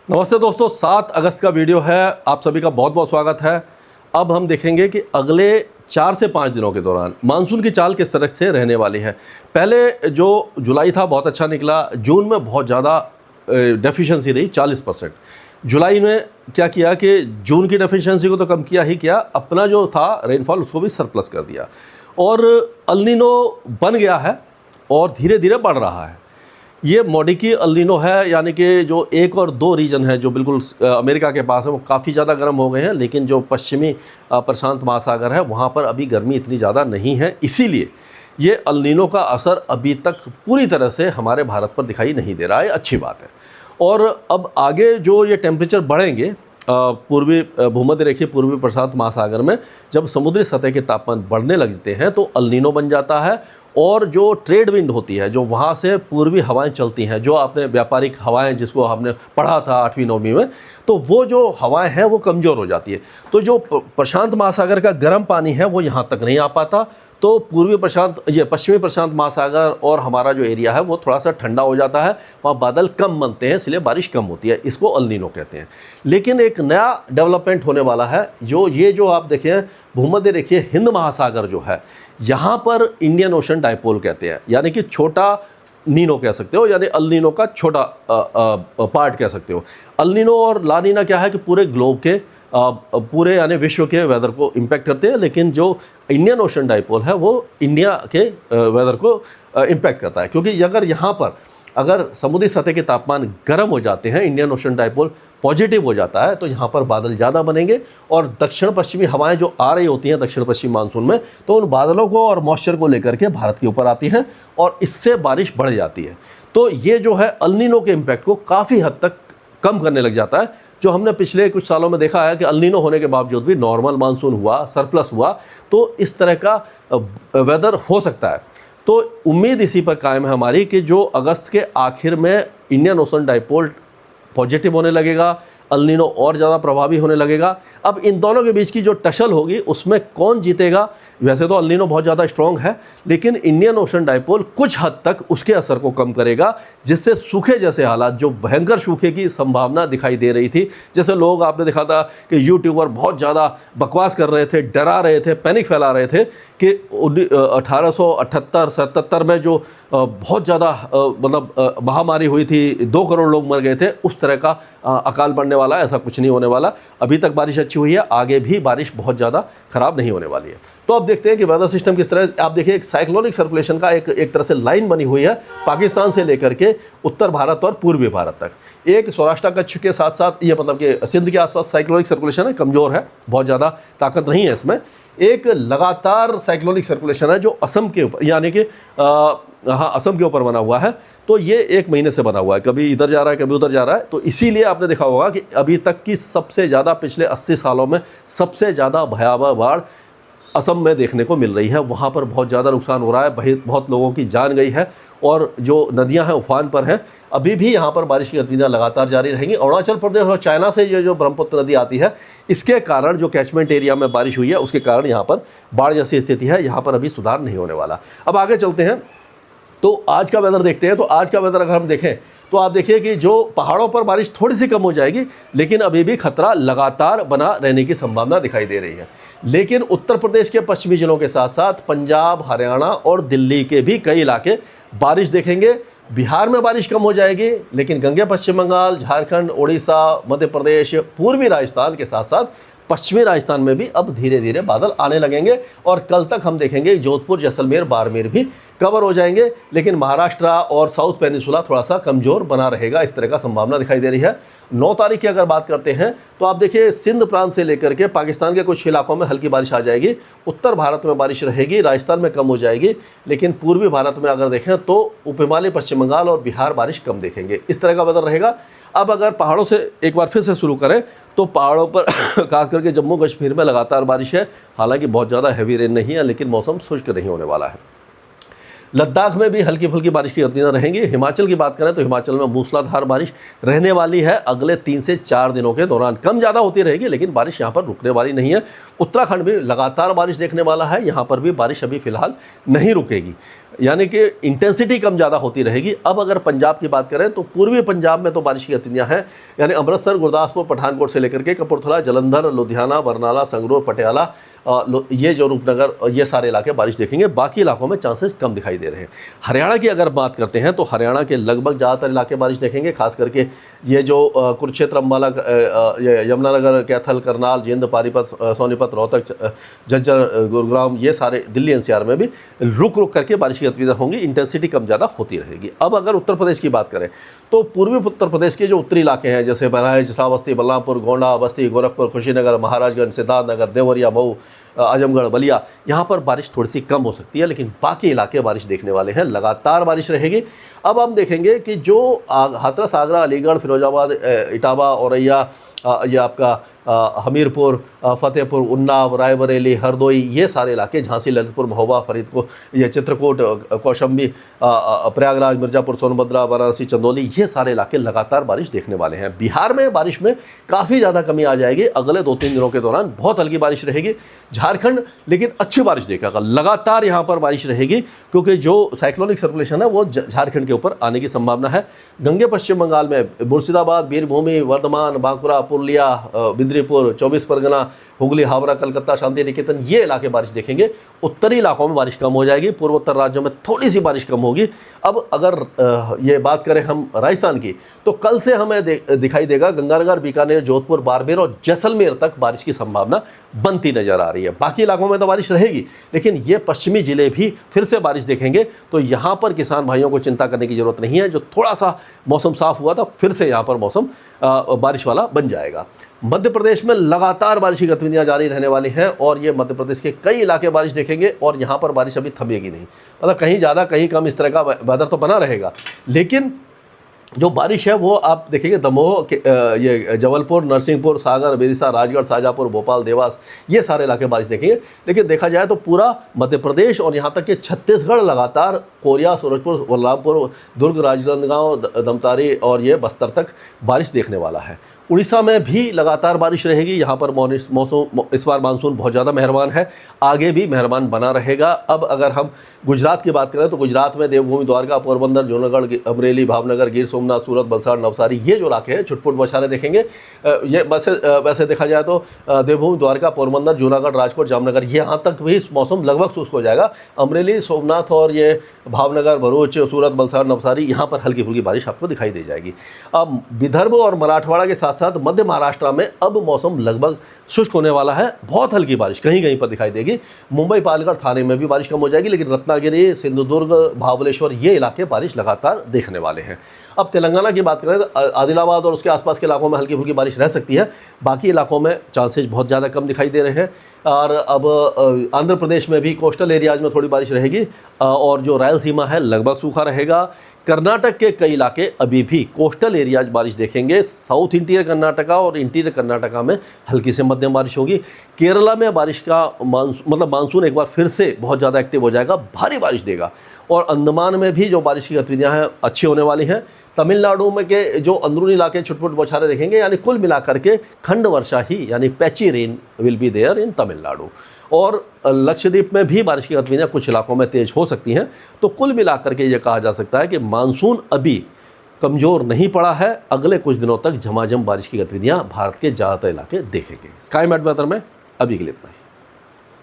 नमस्ते दोस्तों, 7 अगस्त का वीडियो है। आप सभी का बहुत बहुत स्वागत है। अब हम देखेंगे कि अगले 4 से 5 दिनों के दौरान मानसून की चाल किस तरह से रहने वाली है। पहले जो जुलाई था बहुत अच्छा निकला, जून में बहुत ज़्यादा डेफिशिएंसी रही 40%। जुलाई में क्या किया कि जून की डेफिशिएंसी को तो कम किया ही किया, अपना जो था रेनफॉल उसको भी सरप्लस कर दिया और अल नीनो बन गया है और धीरे धीरे बढ़ रहा है। ये मॉडिकी अल नीनो है, यानी कि जो 1 और 2 रीजन है जो बिल्कुल अमेरिका के पास है वो काफ़ी ज़्यादा गर्म हो गए हैं, लेकिन जो पश्चिमी प्रशांत महासागर है वहाँ पर अभी गर्मी इतनी ज़्यादा नहीं है। इसीलिए ये अल नीनो का असर अभी तक पूरी तरह से हमारे भारत पर दिखाई नहीं दे रहा है। अच्छी बात है। और अब आगे जो ये टेम्परेचर बढ़ेंगे पूर्वी भूमध्य रेखीय पूर्वी प्रशांत महासागर में, जब समुद्री सतह के तापमान बढ़ने लगते हैं तो अल नीनो बन जाता है। और जो ट्रेड विंड होती है, जो वहाँ से पूर्वी हवाएं चलती हैं, जो आपने व्यापारिक हवाएं जिसको हमने पढ़ा था 8वीं 9वीं में, तो वो जो हवाएं हैं वो कमज़ोर हो जाती है। तो जो प्रशांत महासागर का गर्म पानी है वो यहाँ तक नहीं आ पाता, तो पश्चिमी प्रशांत महासागर और हमारा जो एरिया है वो थोड़ा सा ठंडा हो जाता है, वहाँ बादल कम बनते हैं, इसलिए बारिश कम होती है। इसको अल नीनो कहते हैं। लेकिन एक नया डेवलपमेंट होने वाला है, जो आप देखें भूमध्य रेखीय हिंद महासागर जो है, यहाँ पर इंडियन ओशन डाइपोल कहते हैं, यानी कि छोटा नीनो कह सकते हो, यानी अल नीनो का छोटा पार्ट कह सकते हो। अल नीनो और ला नीना क्या है कि पूरे ग्लोब के पूरे यानी विश्व के वेदर को इम्पैक्ट करते हैं, लेकिन जो इंडियन ओशन डाइपोल है वो इंडिया के वेदर को इम्पैक्ट करता है। क्योंकि अगर यहाँ पर अगर समुद्री सतह के तापमान गर्म हो जाते हैं, इंडियन ओशन डाइपोल पॉजिटिव हो जाता है, तो यहाँ पर बादल ज़्यादा बनेंगे और दक्षिण पश्चिमी हवाएं जो आ रही होती हैं दक्षिण पश्चिम मानसून में, तो उन बादलों को और मॉइस्चर को लेकर के भारत के ऊपर आती हैं और इससे बारिश बढ़ जाती है। तो ये जो है अल नीनो के इम्पैक्ट को काफ़ी हद तक कम करने लग जाता है। जो हमने पिछले कुछ सालों में देखा है कि अल नीनो होने के बावजूद भी नॉर्मल मानसून हुआ, सरप्लस हुआ, तो इस तरह का वेदर हो सकता है। तो उम्मीद इसी पर कायम है हमारी कि जो अगस्त के आखिर में इंडियन ओशन डाइपोल पॉजिटिव होने लगेगा, अल नीनो और ज़्यादा प्रभावी होने लगेगा। अब इन दोनों के बीच की जो टसल होगी उसमें कौन जीतेगा? वैसे तो अल नीनो बहुत ज़्यादा स्ट्रॉन्ग है, लेकिन इंडियन ओशन डाइपोल कुछ हद तक उसके असर को कम करेगा, जिससे सूखे जैसे हालात, जो भयंकर सूखे की संभावना दिखाई दे रही थी, जैसे लोग आपने देखा था कि यूट्यूबर बहुत ज़्यादा बकवास कर रहे थे, डरा रहे थे, पैनिक फैला रहे थे कि 1878-77 में जो बहुत ज़्यादा महामारी हुई थी, 2 करोड़ लोग मर गए थे, उस तरह का अकाल पड़ने वाला है। ऐसा कुछ नहीं होने वाला। अभी तक बारिश अच्छी हुई है, आगे भी बारिश बहुत ज़्यादा ख़राब नहीं होने वाली है। तो अब देखते हैं कि वेदर सिस्टम किस तरह, आप देखिए एक साइक्लोनिक सर्कुलेशन का एक तरह से लाइन बनी हुई है पाकिस्तान से लेकर के उत्तर भारत और पूर्वी भारत तक। एक सौराष्ट्र कच्छ के साथ साथ ये मतलब कि सिंध के आसपास साइक्लोनिक सर्कुलेशन है, कमज़ोर है, बहुत ज़्यादा ताकत नहीं है इसमें। एक लगातार साइक्लोनिक सर्कुलेशन है जो असम के ऊपर, यानी कि असम के ऊपर बना हुआ है। तो ये 1 महीने से बना हुआ है, कभी इधर जा रहा है कभी उधर जा रहा है। तो इसीलिए आपने देखा होगा कि अभी तक की सबसे ज़्यादा, पिछले 80 सालों में सबसे ज़्यादा भयावह बाढ़ असम में देखने को मिल रही है। वहाँ पर बहुत ज़्यादा नुकसान हो रहा है, बहुत लोगों की जान गई है और जो नदियाँ हैं उफान पर हैं। अभी भी यहाँ पर बारिश की गतिविधियाँ लगातार जारी रहेंगी। अरुणाचल प्रदेश और चाइना से ये जो ब्रह्मपुत्र नदी आती है, इसके कारण जो कैचमेंट एरिया में बारिश हुई है उसके कारण यहाँ पर बाढ़ जैसी स्थिति है, यहाँ पर अभी सुधार नहीं होने वाला। अब आगे चलते हैं तो आज का वेदर देखते हैं। तो आज का वेदर अगर हम देखें तो आप देखिए कि जो पहाड़ों पर बारिश थोड़ी सी कम हो जाएगी, लेकिन अभी भी खतरा लगातार बना रहने की संभावना दिखाई दे रही है। लेकिन उत्तर प्रदेश के पश्चिमी जिलों के साथ साथ पंजाब, हरियाणा और दिल्ली के भी कई इलाके बारिश देखेंगे। बिहार में बारिश कम हो जाएगी, लेकिन गंगे पश्चिम बंगाल, झारखंड, उड़ीसा, मध्य प्रदेश, पूर्वी राजस्थान के साथ साथ पश्चिमी राजस्थान में भी अब धीरे धीरे बादल आने लगेंगे और कल तक हम देखेंगे जोधपुर, जैसलमेर, बाड़मेर भी कवर हो जाएंगे। लेकिन महाराष्ट्र और साउथ पेनिसुला थोड़ा सा कमज़ोर बना रहेगा, इस तरह का संभावना दिखाई दे रही है। 9 तारीख की अगर बात करते हैं तो आप देखिए सिंध प्रांत से लेकर के पाकिस्तान के कुछ इलाकों में हल्की बारिश आ जाएगी। उत्तर भारत में बारिश रहेगी, राजस्थान में कम हो जाएगी, लेकिन पूर्वी भारत में अगर देखें तो उप हिमालय, पश्चिम बंगाल और बिहार बारिश कम देखेंगे। इस तरह का वेदर रहेगा। अब अगर पहाड़ों से एक बार फिर से शुरू करें तो पहाड़ों पर खास करके जम्मू कश्मीर में लगातार बारिश है। हालांकि बहुत ज़्यादा हैवी रेन नहीं है, लेकिन मौसम शुष्क नहीं होने वाला है। लद्दाख में भी हल्की फुल्की बारिश की गतिविधियाँ रहेंगी। हिमाचल की बात करें तो हिमाचल में मूसलाधार बारिश रहने वाली है अगले 3 से 4 दिनों के दौरान। कम ज़्यादा होती रहेगी, लेकिन बारिश यहाँ पर रुकने वाली नहीं है। उत्तराखंड भी लगातार बारिश देखने वाला है, यहाँ पर भी बारिश अभी फ़िलहाल नहीं रुकेगी। यानी कि इंटेंसिटी कम ज़्यादा होती रहेगी। अब अगर पंजाब की बात करें तो पूर्वी पंजाब में तो बारिश की गतिविधियाँ हैं, यानी अमृतसर, गुरदासपुर, पठानकोट से लेकर के कपूरथला, जलंधर, लुधियाना, बरनाला, संगरूर, पटियाला, ये जो रूपनगर, ये सारे इलाके बारिश देखेंगे। बाकी इलाकों में चांसेस कम दिखाई दे रहे हैं। हरियाणा की अगर बात करते हैं तो हरियाणा के लगभग ज़्यादातर इलाके बारिश देखेंगे, खास करके ये जो कुरुक्षेत्र, अम्बाला, यमुनानगर, कैथल, करनाल, जींद, पानीपत, सोनीपत, रोहतक, झज्जर, गुरुग्राम, ये सारे दिल्ली एनसीआर में भी रुक रुक करके बारिश की गतिविधियाँ होंगी, इंटेंसिटी कम ज़्यादा होती रहेगी। अब अगर उत्तर प्रदेश की बात करें तो पूर्वी उत्तर प्रदेश के जो उत्तरी इलाके हैं, जैसे बहराइच, श्रावस्ती, बलरामपुर, गोंडा, बस्ती, गोरखपुर, कुशीनगर, महाराजगंज, सिद्धार्थनगर, देवरिया, मऊ, आजमगढ़, बलिया, यहाँ पर बारिश थोड़ी सी कम हो सकती है, लेकिन बाकी इलाके बारिश देखने वाले हैं, लगातार बारिश रहेगी। अब हम देखेंगे कि जो हाथरस, आगरा, अलीगढ़, फिरोजाबाद, इटावा, औरैया, ये आपका हमीरपुर, फतेहपुर, उन्नाव, रायबरेली, हरदोई, ये सारे इलाके, झांसी, ललितपुर, महोबा, फरीदकोट, ये चित्रकूट, कौशाम्बी, प्रयागराज, मिर्ज़ापुर, सोनभद्रा, वाराणसी, चंदौली, ये सारे इलाके लगातार बारिश देखने वाले हैं। बिहार में बारिश में काफ़ी ज़्यादा कमी आ जाएगी अगले 2-3 दिनों के दौरान, बहुत हल्की बारिश रहेगी। झारखंड लेकिन अच्छी बारिश देखेगा, लगातार यहाँ पर बारिश रहेगी, क्योंकि जो साइक्लोनिक सर्कुलेशन है वो झारखंड के ऊपर आने की संभावना है। गंगे पश्चिम बंगाल में मुर्शिदाबाद, बीरभूमि, वर्धमान, बांकुड़ा, पुरुलिया, बिद्रीपुर, 24 परगना, हुगली, हावड़ा, कलकत्ता, शांति निकेतन, ये इलाके बारिश देखेंगे। उत्तरी इलाकों में बारिश कम हो जाएगी, पूर्वोत्तर राज्यों में थोड़ी सी बारिश कम होगी। अब अगर ये बात करें हम राजस्थान की, तो कल से हमें दिखाई देगा गंगानगर, बीकानेर, जोधपुर, बाड़मेर और जैसलमेर तक बारिश की संभावना बनती नजर आ रही है। बाकी इलाकों में तो बारिश रहेगी, लेकिन ये पश्चिमी जिले भी फिर से बारिश देखेंगे, तो यहाँ पर किसान भाइयों को चिंता करने की जरूरत नहीं है। जो थोड़ा सा मौसम साफ हुआ था, फिर से यहाँ पर मौसम बारिश वाला बन जाएगा। मध्य प्रदेश में लगातार बारिश की गतिविधियां जारी रहने वाली हैं, और ये मध्य प्रदेश के कई इलाके बारिश देखेंगे, और यहाँ पर बारिश अभी थमेगी नहीं, मतलब कहीं ज़्यादा कहीं कम, इस तरह का वेदर तो बना रहेगा। लेकिन जो बारिश है वो आप देखेंगे दमोह, ये जबलपुर, नरसिंहपुर, सागर, विदिशा, राजगढ़, शाजापुर, भोपाल, देवास, ये सारे इलाके बारिश देखेंगे। लेकिन देखा जाए तो पूरा मध्य प्रदेश और यहाँ तक कि छत्तीसगढ़ लगातार कोरिया, सूरजपुर, बलरामपुर, दुर्ग, राजनांदगांव, दमतारी और ये बस्तर तक बारिश देखने वाला है। उड़ीसा में भी लगातार बारिश रहेगी। यहाँ पर मौसम इस बार मानसून बहुत ज़्यादा मेहरबान है, आगे भी मेहरबान बना रहेगा। अब अगर हम गुजरात की बात करें तो गुजरात में देवभूमि, द्वारका, पोरबंदर, जूनागढ़, अमरेली, भावनगर, गिर सोमनाथ, सूरत, वलसाड़, नवसारी, ये जो इलाके हैं छुटपुट बौछारें देखेंगे। ये वैसे देखा जाए तो देवभूमि, द्वारका, पोरबंदर, जूनागढ़, राजकोट, जामनगर, यहाँ तक भी मौसम लगभग शुष्क हो जाएगा। अमरेली, सोमनाथ और ये भावनगर, भरूच, सूरत, वलसाड़, नवसारी, यहाँ पर हल्की फुल्की बारिश आपको दिखाई दे जाएगी। अब विदर्भ और मराठवाड़ा के साथ साथ मध्य महाराष्ट्र में अब मौसम लगभग शुष्क होने वाला है, बहुत हल्की बारिश कहीं कहीं पर दिखाई देगी। मुंबई, पालघर, थाने में भी बारिश कम हो जाएगी, लेकिन रत्नागिरी, सिंधुदुर्ग, महाबलेश्वर, ये इलाके बारिश लगातार देखने वाले हैं। अब तेलंगाना की बात करें तो आदिलाबाद और उसके आसपास के इलाकों में हल्की फुल्की बारिश रह सकती है, बाकी इलाकों में चांसेस बहुत ज़्यादा कम दिखाई दे रहे हैं। और अब आंध्र प्रदेश में भी कोस्टल एरियाज में थोड़ी बारिश रहेगी, और जो रायलसीमा है लगभग सूखा रहेगा। कर्नाटक के कई इलाके अभी भी कोस्टल एरियाज बारिश देखेंगे। साउथ इंटीरियर कर्नाटका और इंटीरियर कर्नाटका में हल्की से मध्यम बारिश होगी। केरला में बारिश का मानसून एक बार फिर से बहुत ज़्यादा एक्टिव हो जाएगा, भारी बारिश देगा। और अंडमान में भी जो बारिश की गतिविधियाँ हैं अच्छी होने वाली हैं। तमिलनाडु में के जो अंदरूनी इलाके छुटपुट बौछारें देखेंगे, यानी कुल मिलाकर के खंड वर्षा ही, यानी patchy rain will be there in Tamil Nadu. और लक्षद्वीप में भी बारिश की गतिविधियाँ कुछ इलाकों में तेज हो सकती हैं। तो कुल मिलाकर के ये कहा जा सकता है कि मानसून अभी कमज़ोर नहीं पड़ा है, अगले कुछ दिनों तक झमाझम बारिश की गतिविधियाँ भारत के ज़्यादातर इलाके देखेंगे। स्काई मैट वेदर में अभी के लिए इतना ही।